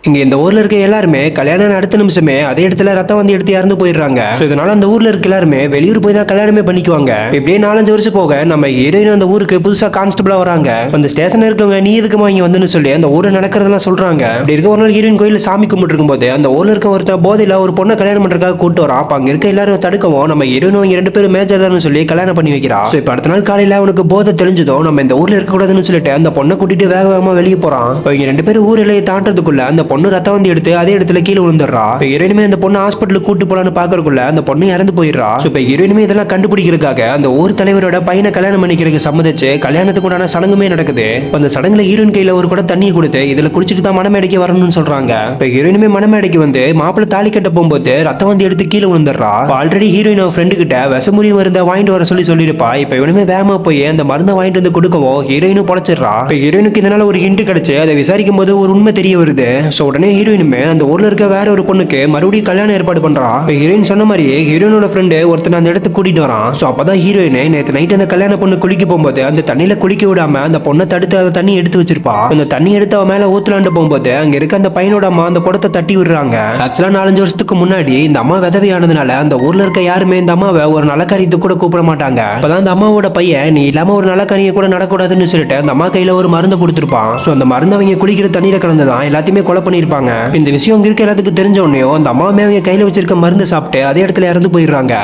இங்க இந்த ஊர்ல இருக்க எல்லாருமே கல்யாணம் அடுத்த நிமிஷமே அதே இடத்துல ரத்தம் வந்து எடுத்து இறந்து போயிடுறாங்க. இதனால அந்த ஊர்ல இருக்க எல்லாருமே வெளியூர் போய் தான் கல்யாணமே பண்ணிக்குவாங்க. இப்படியே 4-5 வருஷம் போக நம்ம ஹீரோயின் அந்த ஊருக்கு புதுசா கான்ஸ்டபிளா வராங்க. அந்த ஸ்டேஷன்ல இருக்கவங்க நீ எதுக்குமா இங்க வந்துன்னு சொல்லி அந்த ஊர்ல நடக்கிறதெல்லாம் சொல்றாங்க. அப்படி இருக்க ஒரு நாள் ஹீரோயின் கோயில சாமி கும்பிட்டு இருக்கும்போது அந்த ஊர்ல இருக்க ஒருத்தர் போதையில ஒரு பொண்ணை கல்யாணம் பண்றதுக்காக கூட்டு வரான். அப்ப அங்க இருக்க எல்லாரும் தடுக்கவும் நம்ம ஹீரோயின் அவங்க 2 பேரும் மேஜர் தான் சொல்லி கல்யாணம் பண்ணி வைக்கிறா. இப்ப அடுத்த நாள் காலையில அவனுக்கு போதை தெளிஞ்சதும் நம்ம இந்த ஊர்ல இருக்க கூடாதுன்னு சொல்லிட்டு அந்த பொண்ணை கூட்டிட்டு வேக வேகமா வெளியே போறான். இவங்க 2 பேரும் ஊர் எல்லையை தாண்டறதுக்குள்ள அந்த பொண்ணு ரத்தம் வந்து எடுத்து அதே இடத்துல கீழே விழுந்துடுறா. ஹீரோயினுமே அந்த பொண்ணு ஹாஸ்பிட்டலுக்கு கூட்டு போலான்னு பாக்குறதுக்குள்ள அந்த பொண்ணு இறந்து போயிடுறா. இப்ப ஹீரோயினுமே இதெல்லாம் கண்டுபிடிக்கிறதுக்காக அந்த ஊர் தலைவரோட பையனை கல்யாணம் பண்ணிக்கிறதுக்கு சம்மதிச்சு கல்யாணத்துக்கு உண்டான சடங்குமே நடக்குது. அந்த சடங்குல ஹீரோயின் கையில ஒரு குடம் தண்ணி கொடுத்து இதுல குடிச்சிட்டு தான் மணமேடைக்கு வரணும்னு சொல்றாங்க. இப்ப ஹீரோயினுமே மணமேடைக்கு வந்து மாப்பிள்ளை தாலி கட்ட போகும்போது ரத்தம் வந்து எடுத்து கீழே விழுந்துடுறா. ஆல்ரெடி ஹீரோயின் ஃப்ரெண்டு கிட்ட விஷமுறி மருந்தை வாங்கிட்டு வர சொல்லியிருப்பா. இப்ப இவனுமே வேகமா போய் அந்த மருந்தை வாங்கிட்டு வந்து கொடுக்கவும் ஹீரோயினும் பொழைச்சிடுறா. இப்ப ஹீரோயினுக்கு இதனால ஒரு ஹிண்ட் கிடைச்சு அதை விசாரிக்கும் போது ஒரு உண்மை தெரிய வருது. உடனே ஹீரோயினுமே அந்த ஊர்ல இருக்க வேற ஒரு பொண்ணுக்கு மறுபடியும் கல்யாணம் ஏற்பாடு பண்றா. ஹீரோயின் சொன்ன மாதிரியே ஹீரோயினோட ஃப்ரெண்டு ஒருத்தன் அந்த இடத்துக்கு கூட்டிட்டு வரான். அப்பதான் ஹீரோயின் நேற்று நைட் அந்த கல்யாண பொண்ணு குளிக்க போகும்போது அந்த தண்ணியில குளிக்க விடாம அந்த பொண்ணை தடுத்து அந்த தண்ணி எடுத்து வச்சிருப்பா. அந்த தண்ணி எடுத்து அவ மேல ஊத்துலாண்டு போகும்போது அங்க இருக்க அந்த பையனோட அம்மா அந்த குடத்தை தட்டி விடுறாங்க. ஆக்சுவலா 4-5 வருஷத்துக்கு முன்னாடி இந்த அம்மா விதவையானதுனால அந்த ஊர்ல இருக்க யாருமே இந்த அம்மாவை ஒரு நல்ல காரியத்துக்கு கூட கூப்பிட மாட்டாங்க. அப்பதான் அந்த அம்மாவோட பையன் நீ இல்லாம ஒரு நல்ல காரியம் கூட நடக்கூடாதுன்னு சொல்லிட்டு அந்த அம்மா கையில ஒரு மருந்து கொடுத்துருப்பான். அந்த மருந்து அவங்க குளிக்கிற தண்ணியில கலந்துதான் எல்லாத்தையுமே கொலை பண்ணிருப்பாங்க. இந்த விஷயம் இங்க இருக்க எல்லாத்துக்கும் தெரிஞ்ச உடனே அந்த அம்மாவுமே அவங்க கையில வச்சிருக்க மருந்து சாப்பிட்டு அதே இடத்துல இறந்து போயிடுறாங்க.